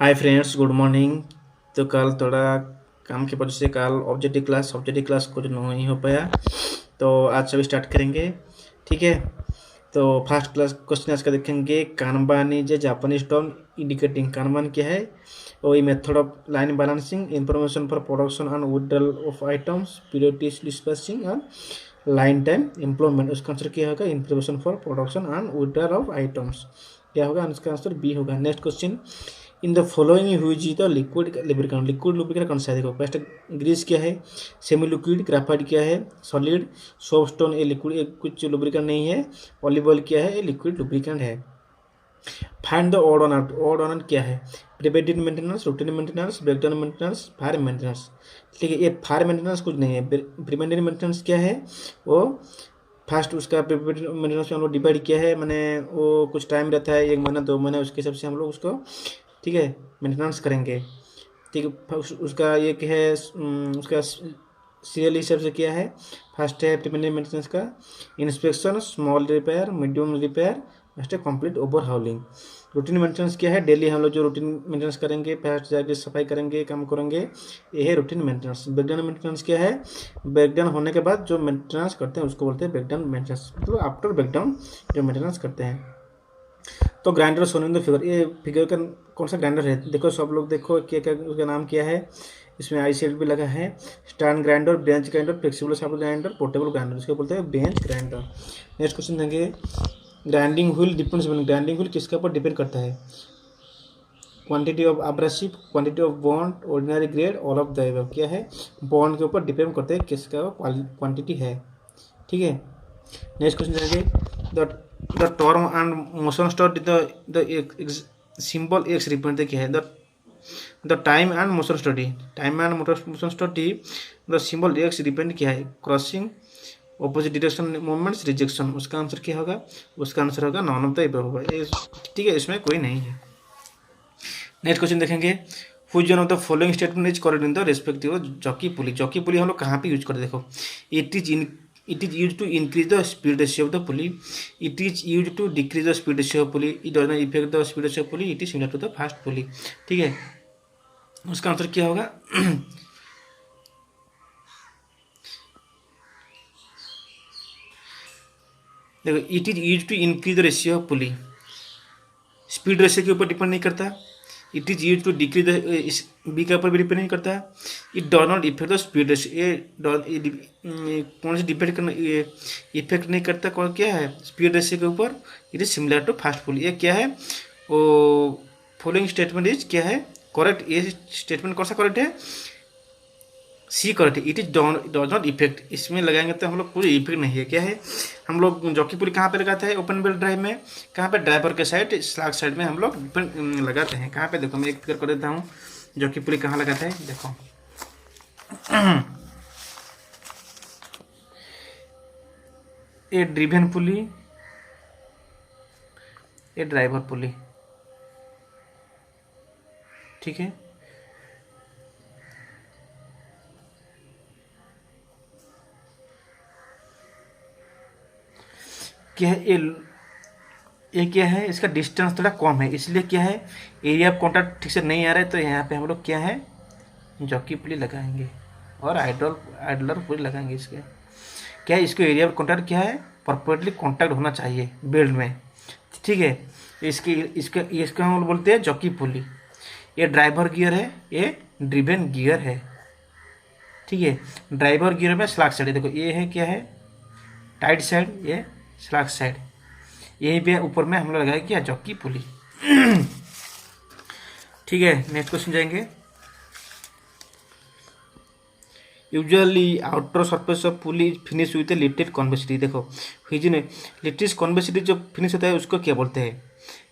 Hi friends, good morning. तो कल थोड़ा काम की वजह से कल ऑब्जेक्टिव क्लास कुछ नहीं हो पाया, तो आज से स्टार्ट करेंगे। ठीक है। तो फर्स्ट क्लास क्वेश्चन आज का देखेंगे। Kanban is a Japanese term indicating. Kanban क्या है? वो method of line balancing, information for production and withdrawal of items, periodic dispatching and line time employment. उसका आंसर क्या होगा? Information for production and withdrawal of items. क्या होगा? इसका answer B होगा। Next question. In the following which the liquid lubricant. Liquid lubricant कौन सा है? देखो, फर्स्ट ग्रीस क्या है, सेमी लिक्विड, ग्राफाइट क्या है, सॉलिड, सोपस्टोन ए लिक्विड, एक कुछ लुब्रिकेंट नहीं है, ऑलिव ऑयल क्या है, ये लिक्विड लुब्रिकेंट है। Find the odd one out. Odd one out क्या है? Preventive maintenance, routine maintenance, breakdown maintenance, fire maintenance. ठीक है, ये फायर मेंटेनेंस कुछ नहीं है। प्रिवेंटिव मेंटेनेंस क्या है? वो फर्स्ट उसका प्रिवेंटिव मेंटेनेंस में हम लोग डिवाइड किया है, मैंने वो कुछ टाइम रहता है, 1 महीना 2 महीना, उसके हिसाब से हम लोग उसको, ठीक है, मेंटेनेंस करेंगे। ठीक है, उसका ये क्या है, उसका सीरियल हिसाब से क्या है? फर्स्ट है प्रिवेंटिव मेंटेनेंस का inspection, small repair, medium repair, next है complete overhauling. Routine maintenance क्या है? डेली हम लोग जो रूटीन मेंटेनेंस करेंगे, फर्स्ट जाके सफाई करेंगे, काम करेंगे, ये है रूटीन मेंटेनेंस। ब्रेकडाउन मेंटेनेंस क्या है? ब्रेकडाउन होने के बाद जो मेंटेनेंस करते हैं उसको बोलते हैं ब्रेकडाउन मेंटेनेंस, मतलब आफ्टर ब्रेकडाउन जो मेंटेनेंस करते हैं। तो grinder shown in the figure, ये फिगर का कौन सा ग्राइंडर है? देखो सब लोग देखो, क्या क्या उसका नाम क्या है। इसमें आई सेट भी लगा है। Stand grinder, bench grinder, flexible shaft grinder, portable grinder, इसको बोलते हैं बेंच ग्राइंडर। नेक्स्ट क्वेश्चन देंगे। Grinding wheel depends, grinding wheel किसके ऊपर डिपेंड करता है? Quantity of abrasive, quantity of bond, ordinary grade, all of the above. क्या है? बॉन्ड के ऊपर डिपेंड करते हैं किसका क्वांटिटी है। ठीक है। नेक्स्ट क्वेश्चन देंगे। The term and motion study, the symbol x represent क्या है? The time and motion study, time and motion study, the symbol x represent क्या है? Crossing, opposite direction movements, rejection. उसका आंसर क्या होगा? उसका आंसर होगा नॉन ऑफ द अबव होगा। ठीक है, इसमें कोई नहीं है। नेक्स्ट क्वेश्चन देखेंगे। Which one of the following statement is correct in the respective jockey pulley. Jockey pulley हम लोग कहाँ पे यूज करते हैं? देखो, it is use to increase the speed ratio of the pulley, it is use to decrease the speed ratio of pulley, it does not effect the speed ratio of pulley, it is similar to the fast pulley. ठीक है, उसका answer क्या होगा? देखो, it is use to increase the ratio of pulley, speed ratio के ऊपर depend नहीं करता। It is use to decrease the, B के ऊपर भी डिपेंड नहीं करता। It does not effect the speed ratio, ये कौन से डिपेंड करना, ये इफेक्ट नहीं करता। कौन क्या है? स्पीड रेशियो के ऊपर। It is similar to fast pulley. ये क्या है? वो फॉलोइंग स्टेटमेंट इज क्या है करेक्ट? ये स्टेटमेंट कौन सा करेक्ट है? सी करेक्ट है। It is does not effect, इसमें लगाएंगे तो हम लोग कोई इफेक्ट नहीं है। क्या है? हम लोग जॉकी पुली कहाँ पे लगाते हैं? ओपन व्हील ड्राइव में। कहाँ पे? ड्राइवर के साइड, स्लैग साइड में हम लोग लगाते हैं। कहाँ पे? देखो, मैं एक फिगर कर देता हूँ जॉकी पुली कहाँ लगाते हैं। देखो, ये ड्रिवन पुली, ये ड्राइवर पुली। ठीक है, क्या है ये क्या है? इसका डिस्टेंस थोड़ा कम है, इसलिए क्या है, एरिया ऑफ कॉन्टैक्ट ठीक से नहीं आ रहा है, तो यहाँ पे हम लोग क्या है, जॉकी पुली लगाएंगे और आइडलर पुली लगाएंगे। इसके क्या है? इसको एरिया ऑफ कॉन्टैक्ट क्या है, परफेक्टली कॉन्टैक्ट होना चाहिए बेल्ट में। ठीक है, इसके इसका इसका हम लोग बोलते हैं जॉकी पुली। ये ड्राइवर गियर है, ये ड्रिवन गियर है। ठीक है, ड्राइवर गियर में स्लैग साइड, देखो ये है क्या है, टाइट साइड, ये स्लैग साइड। यहीं पे ऊपर में हम लोग लगाए क्या, जॉकी पुली। ठीक है, नेक्स्ट क्वेश्चन जाएंगे। Usually outer surface of pulley finish with a little convexity. देखो, लिटिल कॉन्वेक्सिटी जो फिनिश होता है उसको क्या बोलते हैं?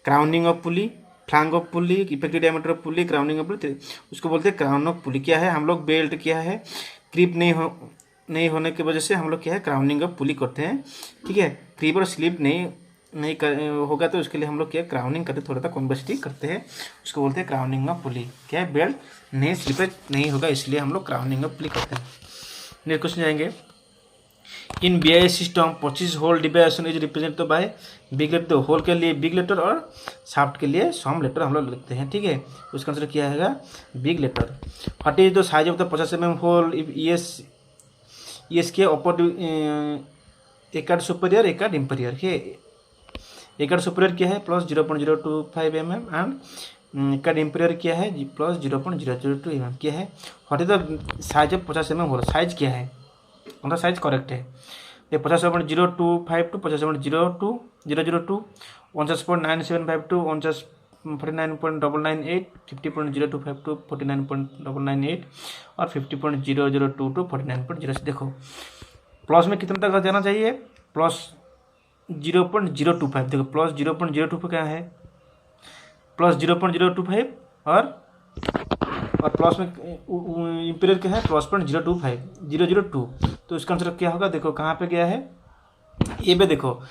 Crowning of pulley, flange of pulley, effective diameter of pulley, crowning of pulley, उसको बोलते हैं क्राउन ऑफ पुली। क्या है? हम लोग बेल्ट क्या है, क्रीप नहीं होने की वजह से हम लोग क्या है, क्राउनिंग ऑफ पुली करते हैं। ठीक है, क्रीप और स्लिप नहीं होगा तो उसके लिए हम लोग क्या, क्राउनिंग करते, थोड़ा सा कॉन्वेक्सिटी करते हैं, उसको बोलते हैं क्राउनिंग ऑफ पुली। क्या है? बेल्ट नहीं स्लिपेज नहीं होगा, इसलिए हम लोग क्राउनिंग ऑफ पुली करते हैं। नेक्स्ट क्वेश्चन जाएंगे। In BIS system 25 hole deviation is represented by big letter. Hole के लिए बिग लेटर और शाफ्ट के लिए सम लेटर हम लोग लिखते हैं, ठीक है। उसका आंसर क्या है big letter. What is the size of the 50 mm hole if ES के अपर एक कार्ड सुपीरियर एक कार्ड इंफीरियर है। एक कार्ड सुपीरियर क्या है प्लस 0.025 mm एंड एक कार्ड इंफीरियर क्या है प्लस 0.002 mm क्या है। What is the size of 50 mm hole, size क्या है, मतलब साइज करेक्ट है। 50.025 टू 50.02002 49.975 टू 49.998 50.025 टू 49.998 और 50.002 टू 49.06। देखो प्लस में कितना तक जाना चाहिए, प्लस 0.025। देखो प्लस 0.025 क्या है, प्लस 0.025 और प्लस में इंपीरियर क्या है प्लस 0.025 तो इसका आंसर क्या होगा। देखो कहाँ पे गया है ये पे, देखो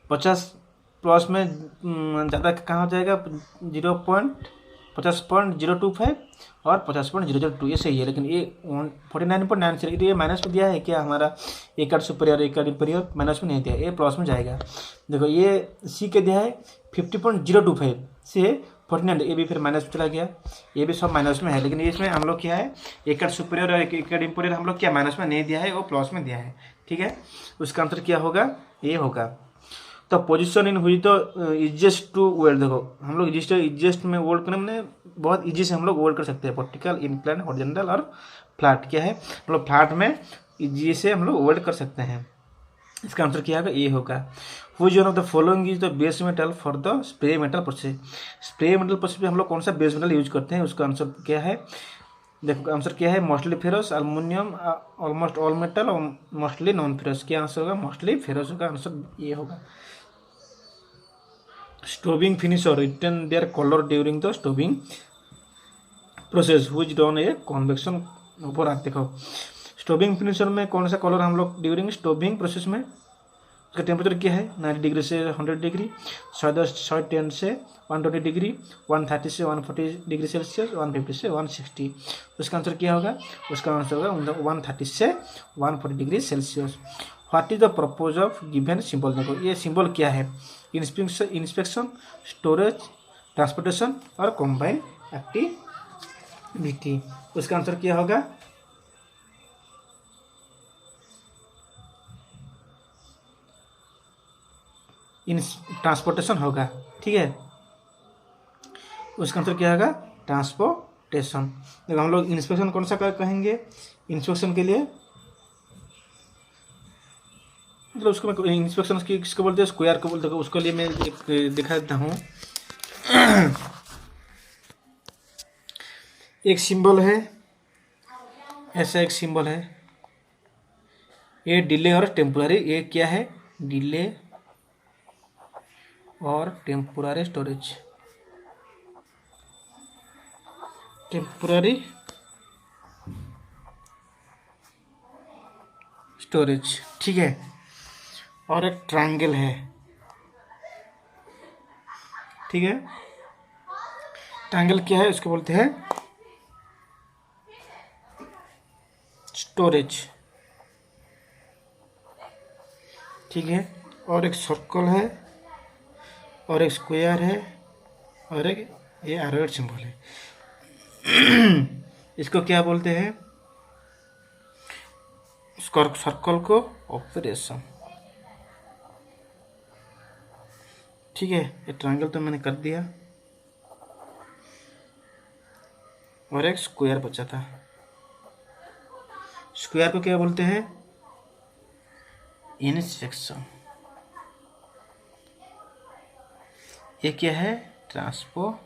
50 प्लस में ज़्यादा कहाँ हो जाएगा 50.025 और 50.002 ये सही है। लेकिन ये 49.9 ये माइनस में दिया है क्या, हमारा एक कार्ड सुपीरियर एक कार्ड इंफीरियर माइनस में नहीं दिया, ये प्लस में जाएगा। देखो ये सी के दिया है 50.025 से 49, ये भी फिर माइनस में चला गया, ये भी सब माइनस में है। लेकिन इसमें हम लोग क्या है एक कार्ड सुपीरियर और एक कार्ड इंफीरियर हम लोग क्या माइनस में नहीं दिया है, वो प्लस में दिया है, ठीक है। उसका आंसर क्या होगा ये होगा। तो पोजीशन इन हुई तो इजिएस्ट टू वेल्ड। देखो हम लोग इजिएस्ट में वेल्ड करने में बहुत इजी से हम लोग वेल्ड कर सकते हैं, वर्टिकल इंक्लाइन हॉरिजॉन्टल और फ्लैट क्या है, मतलब फ्लैट में इजी से हम लोग वेल्ड कर सकते हैं। इसका आंसर क्या होगा ये होगा। Which one of the following is the base metal for the spray metal process. Spray metal process में हम लोग कौन सा बेस मेटल यूज करते हैं, उसका आंसर क्या है। देखो आंसर क्या है mostly ferrous, aluminium, almost all metal और मोस्टली नॉन फेरस। क्या आंसर होगा मोस्टली फेरस होगा, आंसर ये होगा। Stoving finisher return their colour during the stoving process which done a convection ऊपर आप देखो स्टोविंग फिनिशर में कौन सा कलर हम लोग ड्यूरिंग स्टोविंग प्रोसेस में, उसका टेम्परेचर क्या है 90 डिग्री से 100 डिग्री, 110 से 120 डिग्री, 130 से 140 डिग्री सेल्सियस, 150 से 160। उसका आंसर क्या होगा, उसका आंसर होगा 130 से 140 degree Celsius. What is the purpose of given symbol. देखो ये सिंबल क्या है, इंस्पेक्शन, स्टोरेज, ट्रांसपोर्टेशन और कंबाइन एक्टिविटी। उसका आंसर क्या होगा ट्रांसपोर्टेशन होगा, ठीक है। उसका आंसर क्या होगा ट्रांसपोर्टेशन। देखो हम लोग इंस्पेक्शन कौन सा कहेंगे, इंस्पेक्शन के लिए मतलब उसको मैं इंस्पेक्शन किसको बोलते हैं स्क्वायर को बोलते हैं। उसके लिए मैं एक दिखा देता हूँ। एक सिंबल है, ऐसा एक सिंबल है, ये डिले और टेम्पोररी, ये क्या है डिले और टेम्पोररी स्टोरेज, टेम्पोररी स्टोरेज, ठीक है। और एक ट्रायंगल है, ठीक है। ट्रायंगल क्या है उसको बोलते हैं स्टोरेज, ठीक है। और एक सर्कल है और एक स्क्वायर है और एक ये एरोहेड सिंबल है। इसको क्या बोलते हैं सर्कल को ऑपरेशन, ठीक है। ये ट्रायंगल तो मैंने कर दिया और एक स्क्वायर बचा था। स्क्वायर को क्या बोलते हैं इंस्पेक्शन, ये क्या है ट्रांसपो,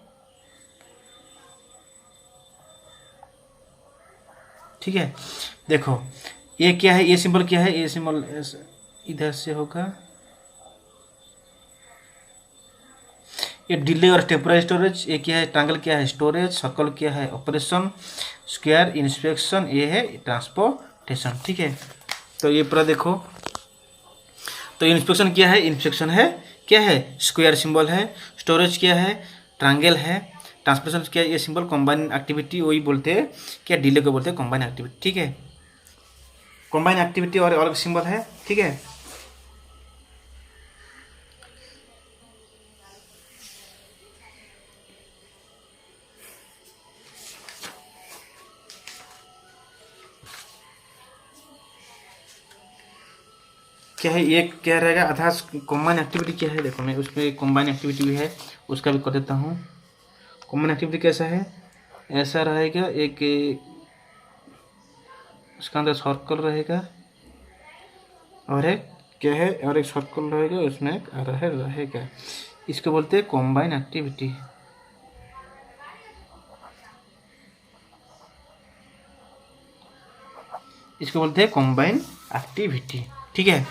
ठीक है। देखो ये क्या है, ये सिंबल क्या है, ये सिंबल इधर से होगा, ये डिले और टेम्पोररी स्टोरेज। ये क्या है ट्रायंगल क्या है स्टोरेज, सर्कल क्या है ऑपरेशन, स्क्वायर इंस्पेक्शन, ये है ट्रांसपोर्टेशन, ठीक है। तो ये पूरा देखो, तो इंस्पेक्शन क्या है, इंस्पेक्शन है क्या है स्क्वायर सिंबल है, स्टोरेज क्या है ट्रायंगल है, ट्रांसपोर्टेशन क्या है ये सिंबल कंबाइन एक्टिविटी वही बोलते हैं क्या डिले को बोलते हैं कंबाइन एक्टिविटी, ठीक है। कॉम्बाइन एक्टिविटी और अलग सिंबल है, ठीक है। क्या है ये, क्या रहेगा आधार कॉम्बाइन एक्टिविटी क्या है, देखो मैं उसमें कॉम्बाइन एक्टिविटी भी है, उसका भी कर देता हूँ। कॉम्बाइन एक्टिविटी कैसा है, ऐसा रहेगा, एक उसका अंदर सर्कल रहेगा और एक क्या है, और एक सर्कल रहेगा, उसमें एक रहेगा। इसको बोलते हैं कॉम्बाइन एक्टिविटी। इसको बोलते हैं कॉम्बाइन एक्टिविटी, ठीक है।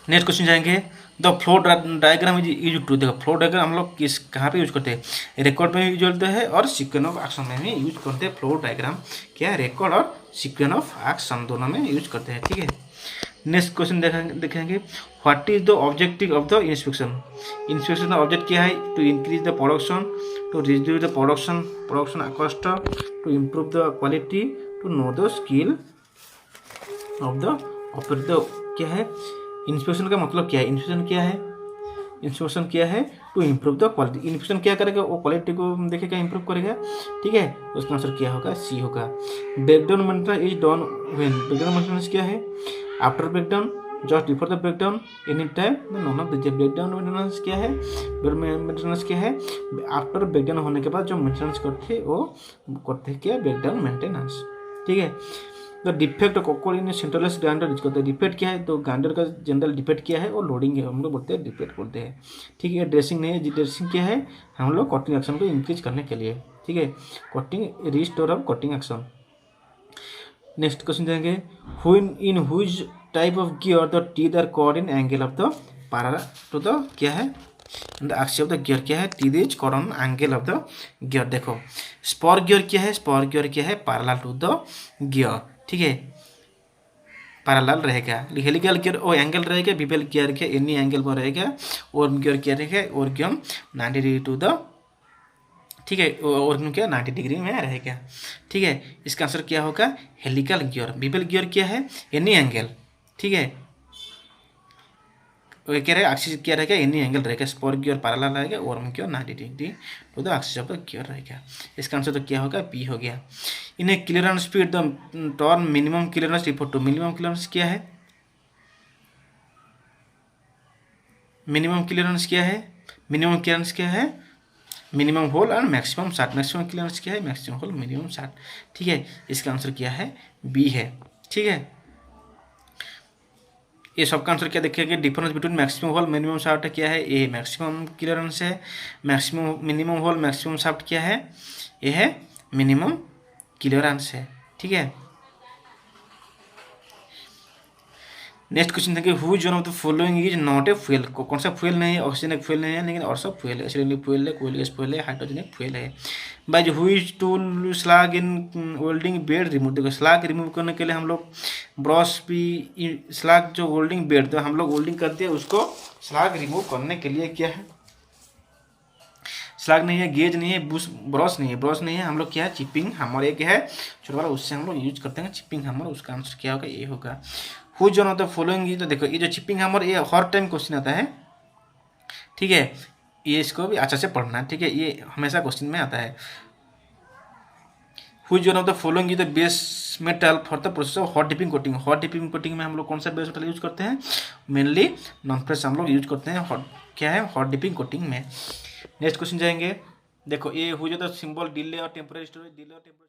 नेक्स्ट क्वेश्चन जाएंगे, the flow diagram is use to, देखो फ्लो डायग्राम हम लोग किस कहाँ पे यूज करते हैं, रिकॉर्ड में यूज करते हैं और सीक्वेंस ऑफ एक्शन में भी यूज करते हैं। फ्लो डायग्राम क्या है, रिकॉर्ड और सीक्वेंस ऑफ एक्शन दोनों में यूज करते हैं, ठीक है। नेक्स्ट क्वेश्चन देखेंगे, what is the objective of the inspection. Inspection का ऑब्जेक्ट क्या है, to increase the production, to reduce the production cost, to improve the quality, to know the skill of the operator. क्या है inspection का मतलब, क्या है इंस्पेक्शन क्या है, इंस्पेक्शन क्या है, to improve the quality. Inspection क्या करेगा, वो क्वालिटी को देखेगा, इम्प्रूव करेगा, ठीक है। उसका आंसर क्या होगा, सी होगा। Breakdown maintenance is done when, breakdown maintenance क्या है, after breakdown, just before the breakdown, any time, none of the. Breakdown maintenance क्या है, मेंटेनेंस क्या है, आफ्टर ब्रेकडाउन होने के बाद जो मेंटेनेंस करते हैं वो करते हैं क्या, ब्रेकडाउन मेंटेनेंस, ठीक है। तो डिफेक्ट कोकोर इन सेंट्रलेस ग्राइंडर यूज करते हैं। डिफेक्ट क्या है, तो ग्राइंडर का जनरल डिफेक्ट क्या है, वो लोडिंग है, हम लोग बोलते हैं डिफेक्ट बोलते हैं, ठीक है। ड्रेसिंग नहीं है, ड्रेसिंग क्या है, हम लोग कटिंग एक्शन को इंक्रीज करने के लिए, ठीक है, cutting restore of cutting action. Next question जाएंगे, in which type of gear the teeth are cord in angle of the parallel to the, क्या है, the axis of the gear, क्या है, teeth is cord on angle of the gear. देखो spur gear क्या है, spur gear क्या है, parallel to the gear, ठीक है, पैरेलल रहेगा। हेलिकल गियर और एंगल रहेगा, बिबल गियर के एनी एंगल पर रहेगा, और गियर क्या रहेगा, और गियर 90 डिग्री टू द, ठीक है, और क्या 90 डिग्री में रहेगा, ठीक है। इसका आंसर क्या होगा, हेलिकल गियर। बिबल गियर क्या है, एनी एंगल, ठीक है, क्या रहेगा, एक्सिस क्या रहेगा, एनी एंगल रहेगा। स्पर गियर पैरेलल रहेगा, और क्या 90 degree to the axis of the gear रहेगा। इसका आंसर तो क्या होगा, बी हो गया। In a clearance speed the turn minimum clearance report to, minimum clearance क्या है, मिनिमम क्लियरेंस क्या है, मिनिमम क्लियरेंस क्या है, मिनिमम होल और मैक्सिमम शार्ट। मैक्सिमम क्लियरेंस क्या है, मैक्सिमम होल मिनिमम शार्ट, ठीक है। इसका आंसर क्या है, बी है, ठीक है। ये सबका आंसर क्या देखेंगे, difference between maximum hole minimum shaft क्या है, ये मैक्सिमम क्लियरेंस है। Maximum minimum hole maximum shaft क्या है, ये है मिनिमम क्लियरेंस है, ठीक है। नेक्स्ट क्वेश्चन देखिए, which one of the following is not a fuel. कौन सा फ्यूल नहीं है, ऑक्सीजन एक फ्यूल नहीं है, लेकिन और सब फ्यूल है। एसिड फ्यूल है, कोयल गैस फ्यूल है, हाइड्रोजन एक फ्यूल है। By which tool slag in welding bead remove, देखो स्लैग रिमूव करने के लिए हम लोग ब्रश भी, स्लैग जो वेल्डिंग बेड तो हम लोग वेल्डिंग करते हैं, उसको स्लैग रिमूव करने के लिए क्या है, स्लैग नहीं है, गेज नहीं है, ब्रश नहीं है, ब्रश नहीं है, हम लोग क्या है, चिपिंग हैमर एक है छोटा वाला, उससे हम लोग यूज करते हैं चिपिंग हैमर। उसका आंसर क्या होगा, ये होगा। Which one of the following, तो देखो ये जो चिपिंग हैमर, ये हर टाइम क्वेश्चन आता है, ठीक है, ये इसको भी अच्छा से पढ़ना है, ठीक है, ये हमेशा क्वेश्चन में आता है। Which one of the following is the base metal for the process of hot dipping coating. Hot dipping coating में हम लोग कौन सा बेस मेटल यूज करते हैं, मेनली नॉन फेरस हम लोग यूज करते हैं हॉट, क्या है, हॉट डिपिंग कोटिंग में। नेक्स्ट क्वेश्चन जाएंगे, देखो ये हुईच द सिंबल डिले और टेम्परेरी स्टोरेज, डिले और टेम्परेरी